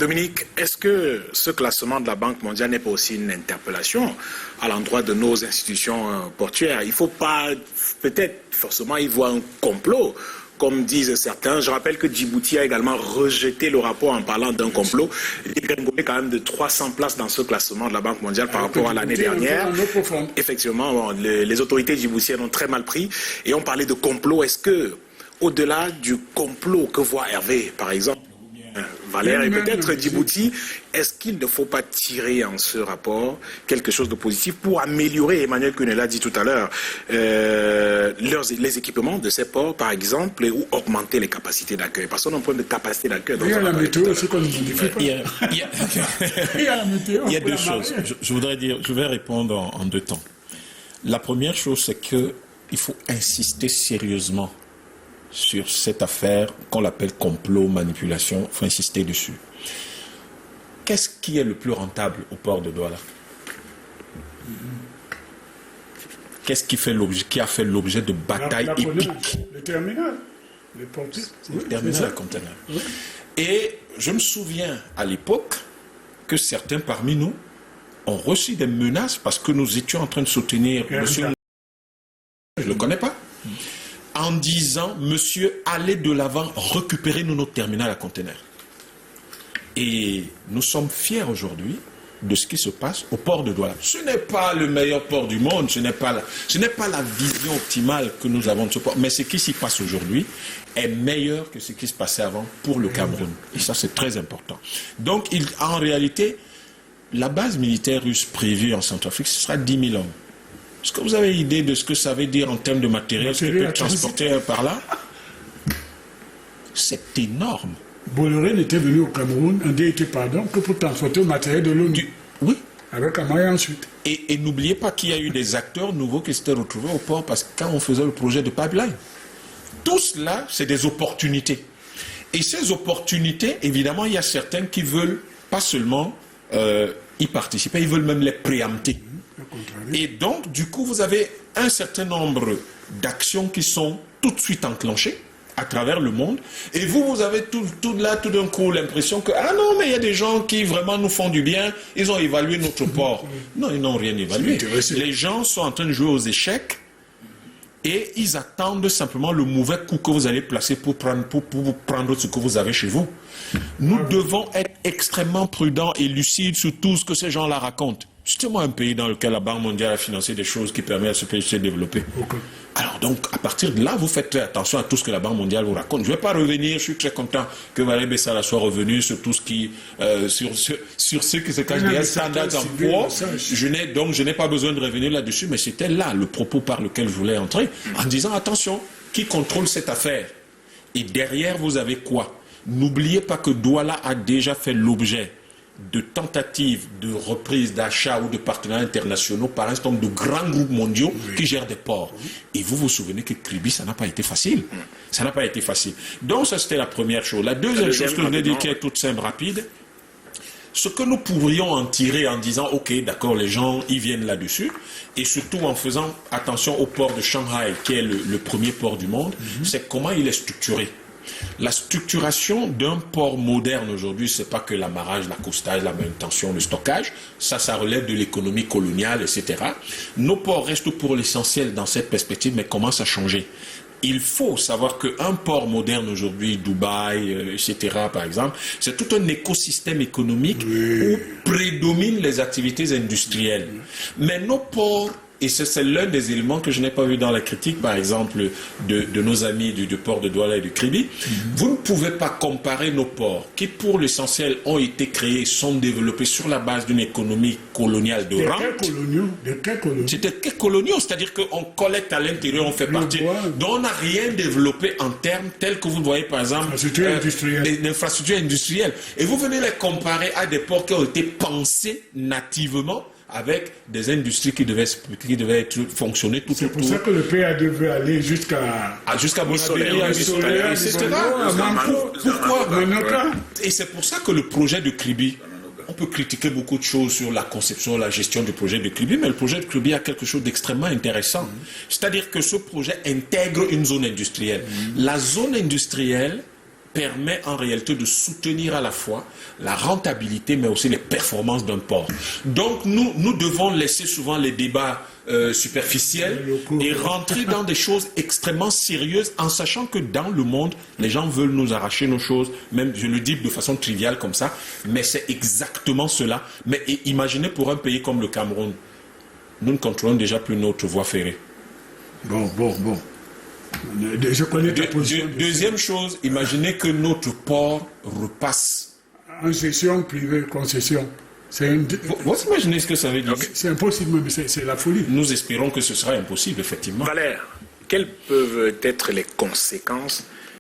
Dominique, est-ce que ce classement de la Banque mondiale n'est pas aussi une interpellation à l'endroit de nos institutions portuaires? Il ne faut pas, peut-être, forcément, y voir un complot, comme disent certains. Je rappelle que Djibouti a également rejeté le rapport en parlant d'un complot. Il dégringolé quand même de 300 places dans ce classement de la Banque mondiale par rapport à l'année dernière. Effectivement, bon, les autorités djiboutiennes ont très mal pris. Et on parlait de complot. Est-ce que, au-delà du complot que voit Hervé, par exemple, Valère et peut-être Djibouti, est-ce qu'il ne faut pas tirer en ce rapport quelque chose de positif pour améliorer, Emmanuel Kouné l'a dit tout à l'heure, les équipements de ces ports, par exemple, ou augmenter les capacités d'accueil? Parce qu'on a un problème de capacité d'accueil. Il y a la météo, c'est qu'on ne modifie pas. Il y a deux choses. Je vais répondre en deux temps. La première chose, c'est qu'il faut insister sérieusement sur cette affaire qu'on appelle complot, manipulation, il faut insister dessus. Qu'est-ce qui est le plus rentable au port de Douala? Qu'est-ce qui a fait l'objet de batailles épiques? Le terminal. Le terminal à conteneurs. Oui. Et je me souviens à l'époque que certains parmi nous ont reçu des menaces parce que nous étions en train de soutenir monsieur... Je ne le connais pas. En disant, monsieur, allez de l'avant, récupérez notre terminal à conteneurs. Et nous sommes fiers aujourd'hui de ce qui se passe au port de Douala. Ce n'est pas le meilleur port du monde, ce n'est pas la vision optimale que nous avons de ce port, mais ce qui s'y passe aujourd'hui est meilleur que ce qui se passait avant pour le Cameroun. Et ça, c'est très important. Donc, en réalité, la base militaire russe prévue en Centrafrique, ce sera 10 000 hommes. Est-ce que vous avez idée de ce que ça veut dire en termes de matériel qui peut être transporté par là? C'est énorme. Bolloré n'était venu au Cameroun, en DT, pardon, que pour transporter le matériel de l'ONU. Oui. Avec un moyen ensuite. Et n'oubliez pas qu'il y a eu des acteurs nouveaux qui s'étaient retrouvés au port parce que quand on faisait le projet de pipeline, tout cela, c'est des opportunités. Et ces opportunités, évidemment, il y a certains qui veulent pas seulement y participer, ils veulent même les préempter. Et donc, du coup, vous avez un certain nombre d'actions qui sont tout de suite enclenchées à travers le monde. Et vous avez tout d'un coup l'impression que, ah non, mais il y a des gens qui vraiment nous font du bien, ils ont évalué notre port. Non, ils n'ont rien évalué. Les gens sont en train de jouer aux échecs et ils attendent simplement le mauvais coup que vous allez placer pour prendre ce que vous avez chez vous. Nous devons être extrêmement prudents et lucides sur tout ce que ces gens-là racontent. Citez-moi un pays dans lequel la Banque mondiale a financé des choses qui permettent à ce pays de se développer. Okay. Alors donc, à partir de là, vous faites très attention à tout ce que la Banque mondiale vous raconte. Je ne vais pas revenir, je suis très content que Valérie Bessala soit revenu sur tout ce qui, sur ce qui se cache derrière Standard & Poor's. Je n'ai pas besoin de revenir là-dessus, mais c'était là le propos par lequel je voulais entrer, en disant, attention, qui contrôle cette affaire? Et derrière, vous avez quoi? N'oubliez pas que Douala a déjà fait l'objet de tentatives de reprise d'achat ou de partenariats internationaux par un certain nombre de grands groupes mondiaux qui gèrent des ports. Et vous vous souvenez que Kribi, ça n'a pas été facile. Ça n'a pas été facile. Donc ça, c'était la première chose. La deuxième chose que je voulais dire, qui est toute simple, rapide, ce que nous pourrions en tirer en disant, ok, d'accord, les gens, ils viennent là-dessus, et surtout en faisant attention au port de Shanghai, qui est le premier port du monde, c'est comment il est structuré. La structuration d'un port moderne aujourd'hui, c'est pas que l'amarrage, l'accostage, la manutention, le stockage, ça relève de l'économie coloniale, etc. Nos ports restent pour l'essentiel dans cette perspective, mais commencent à changer. Il faut savoir qu'un port moderne aujourd'hui, Dubaï, etc., par exemple, c'est tout un écosystème économique où prédominent les activités industrielles. Mais nos ports, et c'est l'un des éléments que je n'ai pas vu dans la critique, par exemple, de nos amis du port de Douala et du Kribi. Vous ne pouvez pas comparer nos ports, qui pour l'essentiel ont été créés, sont développés sur la base d'une économie coloniale de rente. De quels coloniaux? C'était quels coloniaux? C'est-à-dire qu'on collecte à l'intérieur, on fait partie. Donc on n'a rien développé en termes tels que vous le voyez, par exemple, l'infrastructure industrielle. Et vous venez les comparer à des ports qui ont été pensés nativement avec des industries qui devaient fonctionner tout autour. C'est pour ça que le PA devait aller jusqu'à Bonaventure, etc. Pourquoi? Et c'est pour ça que le projet de Kribi, on peut critiquer beaucoup de choses sur la conception, la gestion du projet de Kribi, mais le projet de Kribi a quelque chose d'extrêmement intéressant. C'est-à-dire que ce projet intègre une zone industrielle. La zone industrielle permet en réalité de soutenir à la fois la rentabilité, mais aussi les performances d'un port. Donc nous devons laisser souvent les débats superficiels et rentrer dans des choses extrêmement sérieuses en sachant que dans le monde, les gens veulent nous arracher nos choses, même je le dis de façon triviale comme ça, mais c'est exactement cela. Mais imaginez pour un pays comme le Cameroun, nous ne contrôlons déjà plus notre voie ferrée. Bon. Je connais ta position. Deuxième chose, imaginez que notre port repasse. En gestion privée, concession. Vous imaginez ce que ça veut dire? C'est impossible, mais c'est la folie. Nous espérons que ce sera impossible, effectivement. Valère, quelles peuvent être les conséquences